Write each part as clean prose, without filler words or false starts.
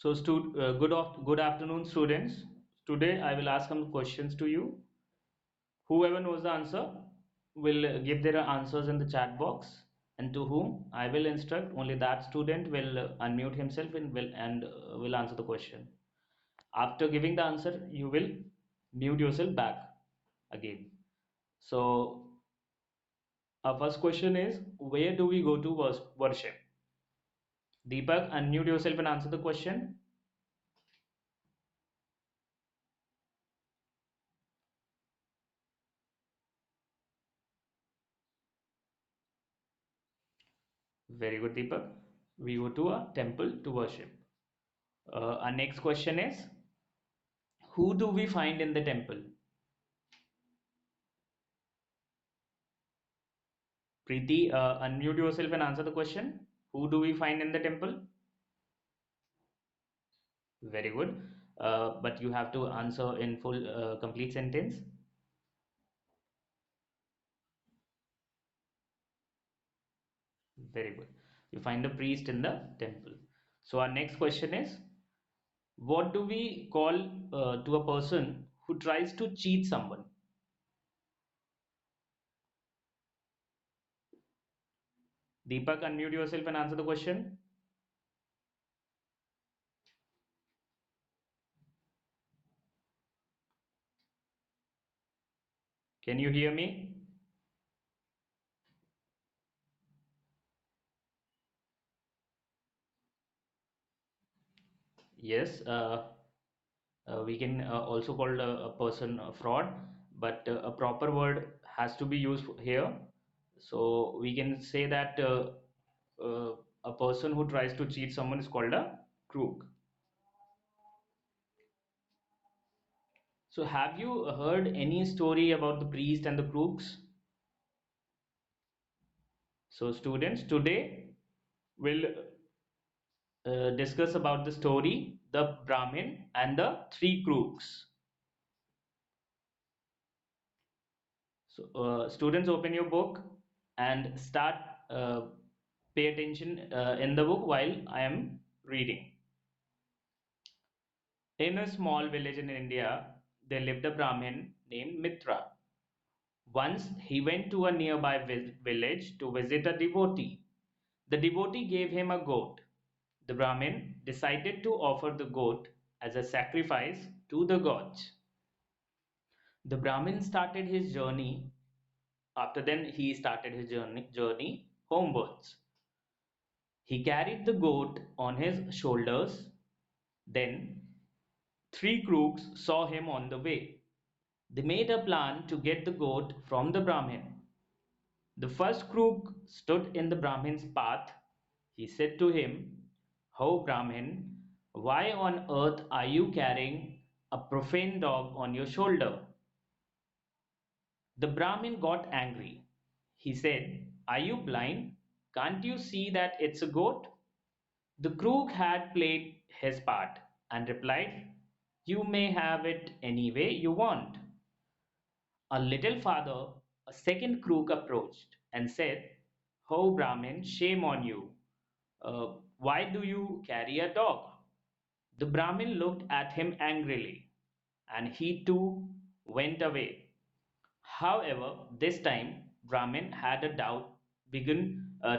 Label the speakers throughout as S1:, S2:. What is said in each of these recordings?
S1: Good afternoon, students. Today I will ask some questions to you. Whoever knows the answer will give their answers in the chat box, and to whom I will instruct, only that student will unmute himself and will answer the question. After giving the answer, you will mute yourself back again. So our first question is, where do we go to worship? Deepak, unmute yourself and answer the question. Very good, Deepak. We go to a temple to worship. Our next question is, who do we find in the temple? Preeti, unmute yourself and answer the question. Who do we find in the temple? Very good. But you have to answer in full, complete sentence. Very good. You find a priest in the temple. So our next question is, what do we call to a person who tries to cheat someone? Deepak, unmute yourself and answer the question. Can you hear me? Yes. We can also call a person a fraud, but a proper word has to be used here. So we can say that a person who tries to cheat someone is called a crook. So have you heard any story about the priest and the crooks? So students, today we'll discuss about the story, the Brahmin and the three crooks. So, students, open your book and start. Pay attention in the book while I am reading. In a small village in India, there lived a Brahmin named Mitra. Once he went to a nearby village to visit a devotee. The devotee gave him a goat. The Brahmin decided to offer the goat as a sacrifice to the gods. The Brahmin started his journey. After then, he started his journey homewards. He carried the goat on his shoulders. Then three crooks saw him on the way. They made a plan to get the goat from the Brahmin. The first crook stood in the Brahmin's path. He said to him, "Ho Brahmin, why on earth are you carrying a profane dog on your shoulder?" The Brahmin got angry. He said, "Are you blind? Can't you see that it's a goat?" The crook had played his part and replied, "You may have it any way you want." A little farther, a second crook approached and said, "Oh Brahmin, shame on you. Why do you carry a dog?" The Brahmin looked at him angrily, and he too went away. However, this time Brahmin had a doubt, begun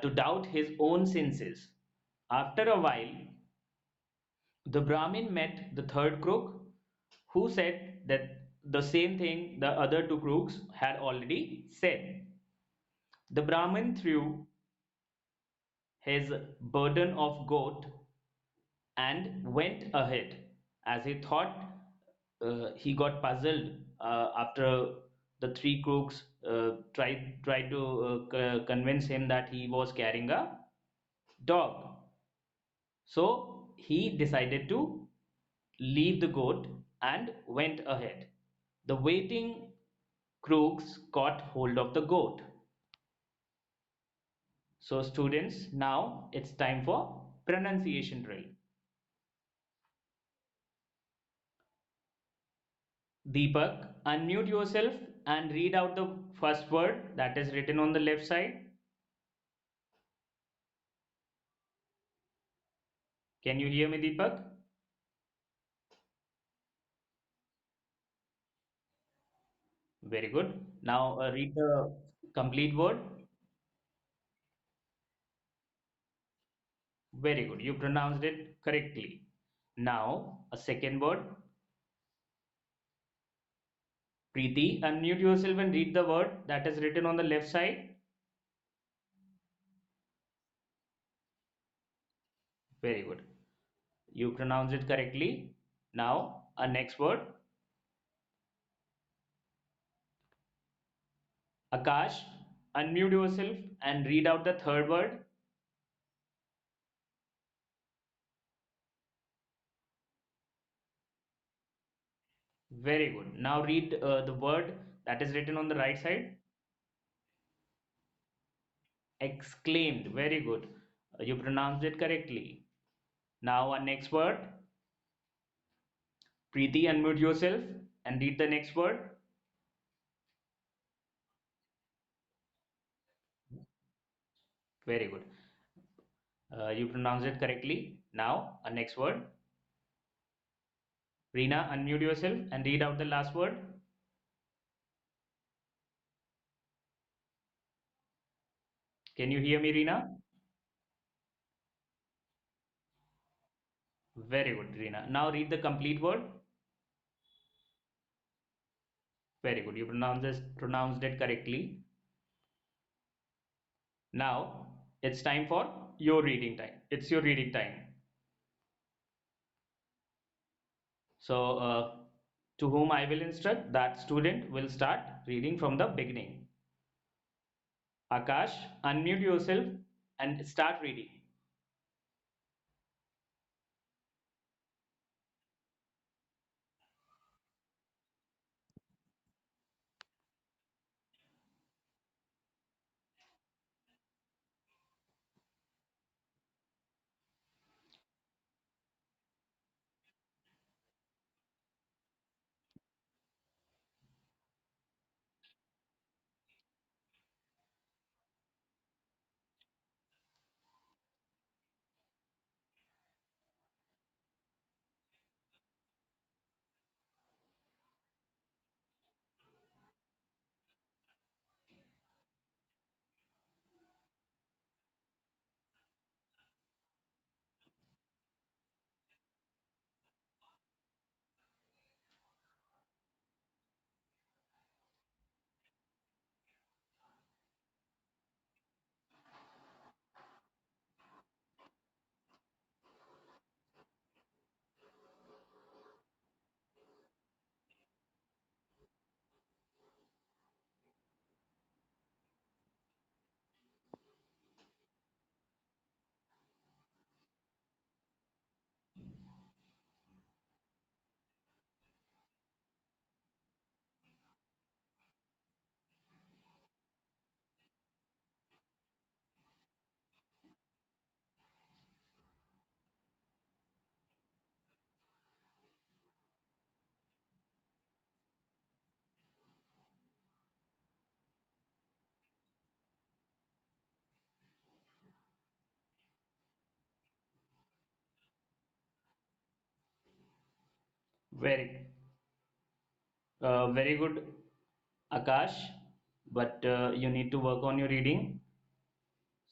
S1: to doubt his own senses. After a while, the Brahmin met the third crook, who said that the same thing the other two crooks had already said. The Brahmin threw his burden of goat and went ahead. As he thought, he got puzzled after the three crooks tried to convince him that he was carrying a dog. So he decided to leave the goat and went ahead. The waiting crooks caught hold of the goat. So students, now it's time for pronunciation drill. Deepak, unmute yourself and read out the first word that is written on the left side. Can you hear me, Deepak? Very good. Now read the complete word. Very good. You pronounced it correctly. Now a second word. Preeti, unmute yourself and read the word that is written on the left side. Very good. You pronounced it correctly. Now a next word. Akash, unmute yourself and read out the third word. Very good. Now read the word that is written on the right side. Exclaimed. Very good. You pronounced it correctly. Now our next word. Preeti, unmute yourself and read the next word. Very good. You pronounced it correctly. Now our next word. Reena, unmute yourself and read out the last word. Can you hear me, Reena? Very good, Reena. Now read the complete word. Very good. You pronounced it correctly. Now it's time for your reading time. It's your reading time. So, to whom I will instruct, that student will start reading from the beginning. Akash, unmute yourself and start reading. Very, very good, Akash. But you need to work on your reading.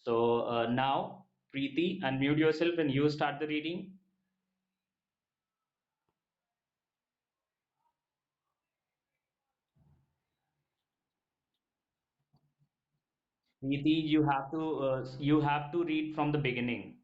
S1: So now, Preeti, unmute yourself and you start the reading. Preeti, you have to read from the beginning.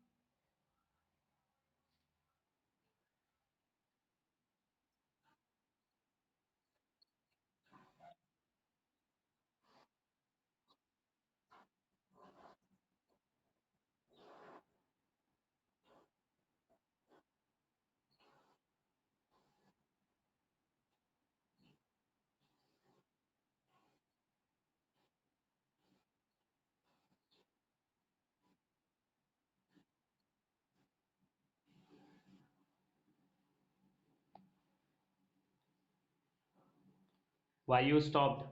S1: Why you stopped?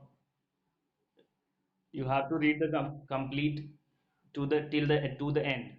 S1: You have to read the complete to the till the to the end.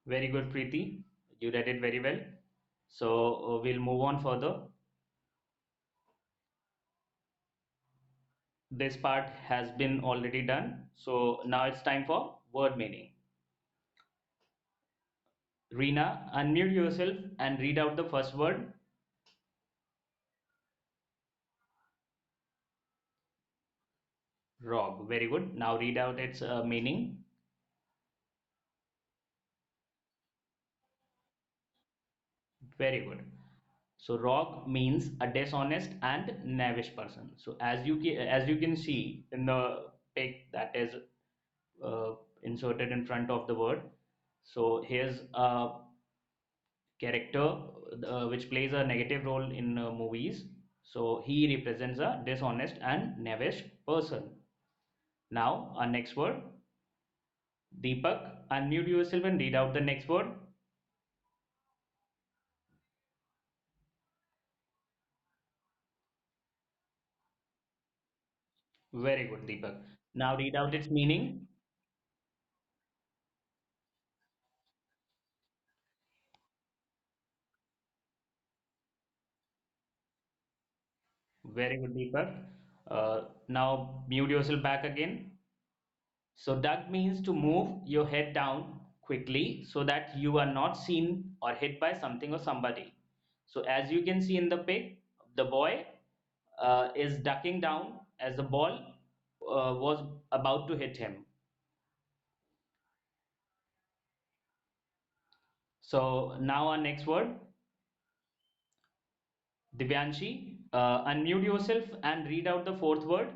S1: Very good, Preeti. You read it very well. So we'll move on further. This part has been already done. So now it's time for word meaning. Reena, unmute yourself and read out the first word. Rog. Very good. Now read out its meaning. Very good. So rogue means a dishonest and knavish person. So as you can see in the pic that is inserted in front of the word. So here's a character which plays a negative role in movies. So he represents a dishonest and knavish person. Now our next word, Deepak, unmute yourself and read out the next word. Very good, Deepak. Now read out its meaning. Very good, Deepak. Now mute yourself back again. So duck means to move your head down quickly so that you are not seen or hit by something or somebody. So as you can see in the pic, the boy is ducking down as the ball was about to hit him. So now our next word, Divyanshi, unmute yourself and read out the fourth word.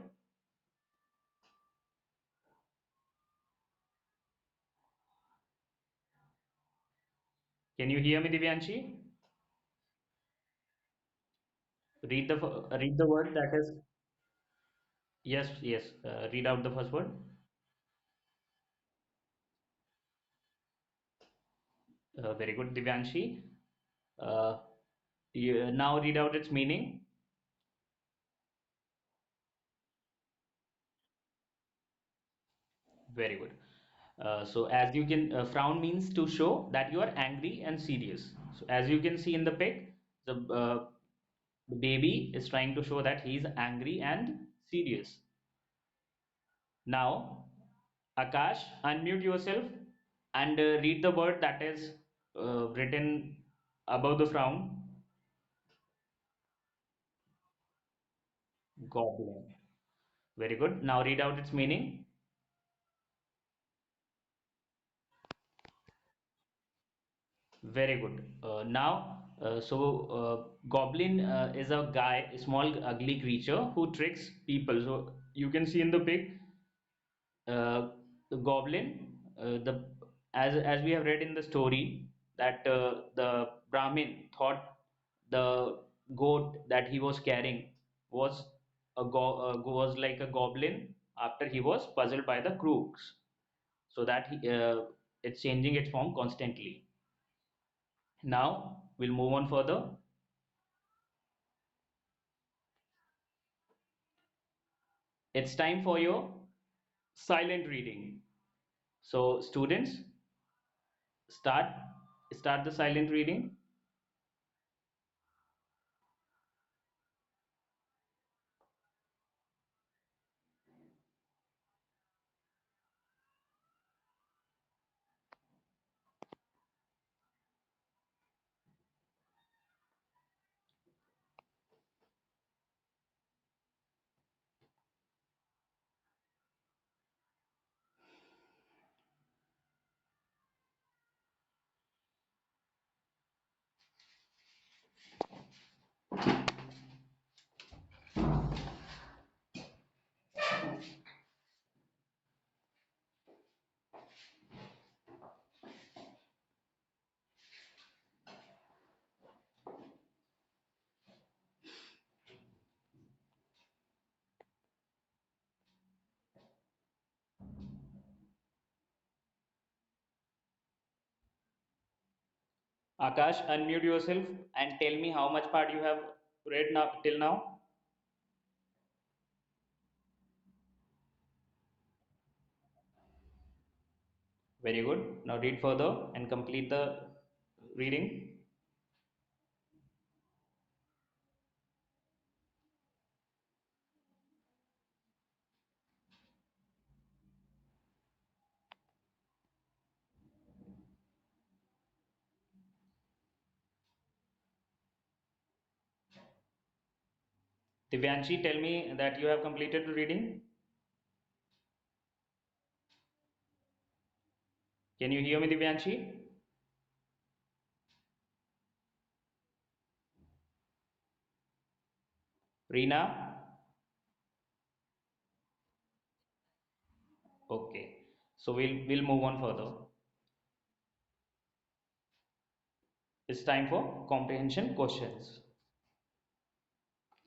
S1: Can you hear me, Divyanshi? Read the word that is yes. Read out the first word. Very good, Divyanshi. Uh, now read out its meaning. Very good. So as you can, frown means to show that you are angry and serious. So as you can see in the pic, the baby is trying to show that he is angry and serious. Now, Akash, unmute yourself and read the word that is written above the frown. Goblin. Very good. Now read out its meaning. Very good. Goblin is a guy, a small ugly creature who tricks people. So you can see in the pic, the goblin, as we have read in the story that the Brahmin thought the goat that he was carrying was was like a goblin after he was puzzled by the crooks. So that it's changing its form constantly. Now we'll move on further. It's time for your silent reading. So students, start start the silent reading. Akash, unmute yourself and tell me how much part you have read now till now. Very good. Now read further and complete the reading. Divyanshi, tell me that you have completed the reading. Can you hear me, Divyanshi? Reena? Okay. So we'll move on further. It's time for comprehension questions.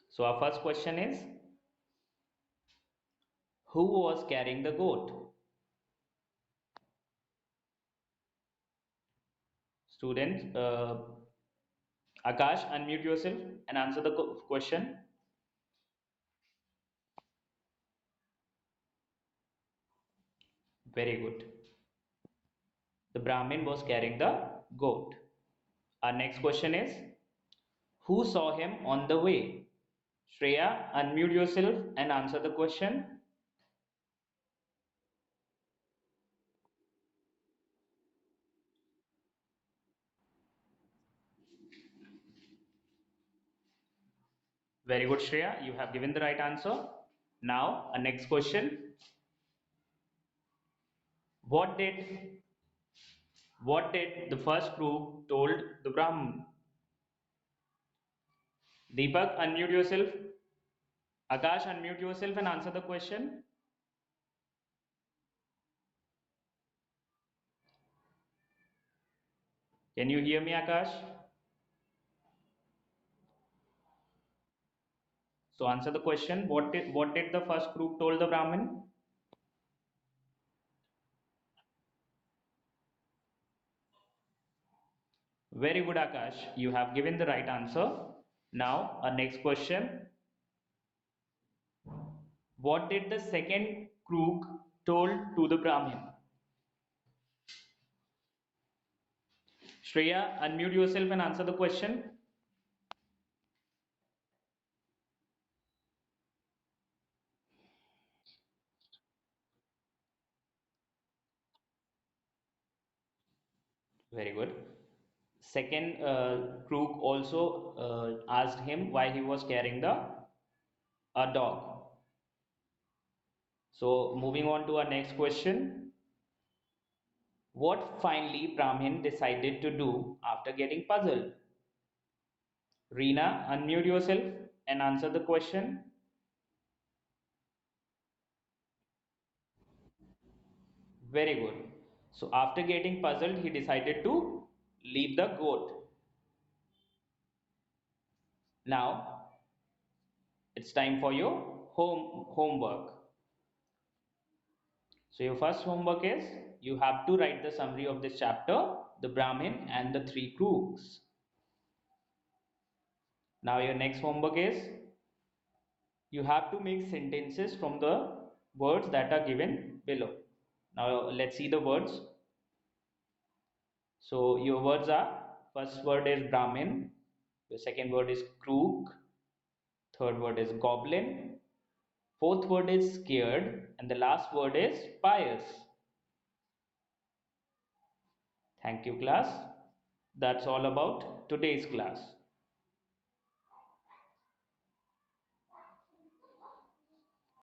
S1: So our first question is, who was carrying the goat? Students, Akash, unmute yourself and answer the question. Very good. The Brahmin was carrying the goat. Our next question is, who saw him on the way? Shreya, unmute yourself and answer the question. Very good, Shreya. You have given the right answer. Now, our next question. What did what did the first crook told the Brahmin? Deepak, unmute yourself. Akash, unmute yourself and answer the question. Can you hear me, Akash? So answer the question. What did the first crook told the Brahmin? Very good, Akash. You have given the right answer. Now, our next question. What did the second crook told to the Brahmin? Shreya, unmute yourself and answer the question. Very good. Second crook also asked him why he was carrying the a dog. So moving on to our next question. What finally Brahmin decided to do after getting puzzled? Reena, unmute yourself and answer the question. Very good. So after getting puzzled, he decided to leave the goat. Now it's time for your homework. So your first homework is you have to write the summary of this chapter, the Brahmin and the three crooks. Now your next homework is you have to make sentences from the words that are given below. Now let's see the words. So your words are, first word is Brahmin, the second word is crook, third word is goblin, fourth word is scared, and the last word is pious. Thank you, class. That's all about today's class.